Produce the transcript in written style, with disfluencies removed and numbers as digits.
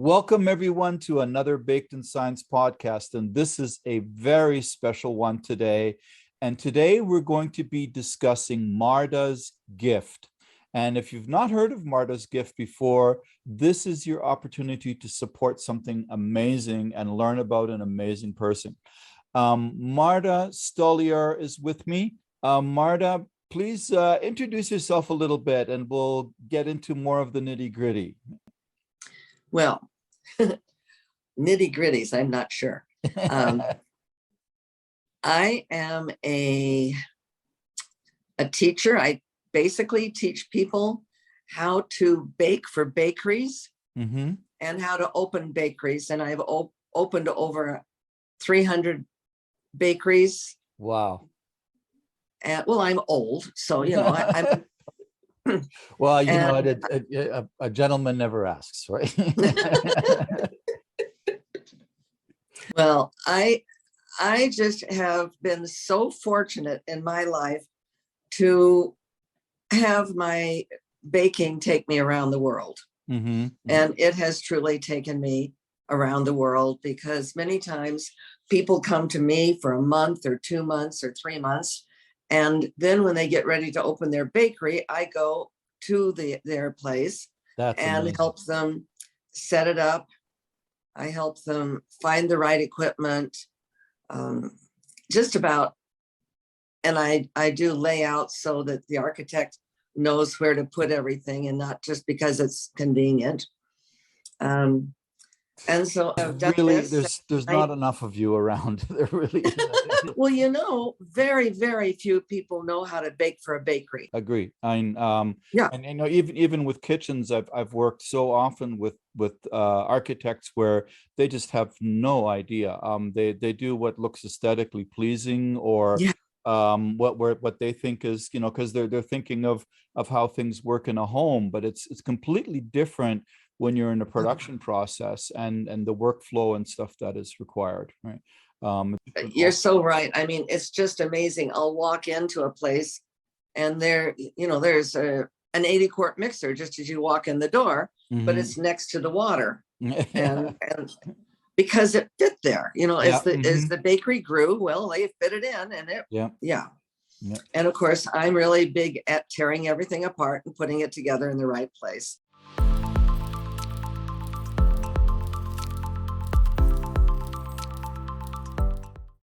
Welcome, everyone, to another Baked in Science podcast. And this is a very special one today. And today we're going to be discussing Marda's gift. And if you've not heard of Marda's gift before, this is your opportunity to support something amazing and learn about an amazing person. Marda Stoliar is with me. Marda, please introduce yourself a little bit and we'll get into more of the nitty-gritty. Well, nitty gritties, I'm not sure. I am a teacher. I basically teach people how to bake for bakeries and how to open bakeries. And I've opened over 300 bakeries. Wow. And well, I'm old, so, you know, I'm well, you know, a gentleman never asks, right? Well, I just have been so fortunate in my life to have my baking take me around the world. And it has truly taken me around the world, because many times people come to me for a month or 2 months or 3 months. And then when they get ready to open their bakery, I go to their place and help them set it up. I help them find the right equipment, just about. And I do layouts so that the architect knows where to put everything and not just because it's convenient. And so I've done really, this. there's not enough of you around. There really isn't. Well, you know, very, very few people know how to bake for a bakery. Agree. And you know, even with kitchens, I've worked so often with architects where they just have no idea. They do what looks aesthetically pleasing, or what they think is, you know, because they're thinking of how things work in a home, but it's completely different when you're in a production process and the workflow and stuff that is required, right? You're so right. I mean, it's just amazing. I'll walk into a place and there, you know, there's an 80-quart mixer just as you walk in the door, but it's next to the water. and because it fit there, you know, as the bakery grew, well, they fit it in, and it and of course I'm really big at tearing everything apart and putting it together in the right place.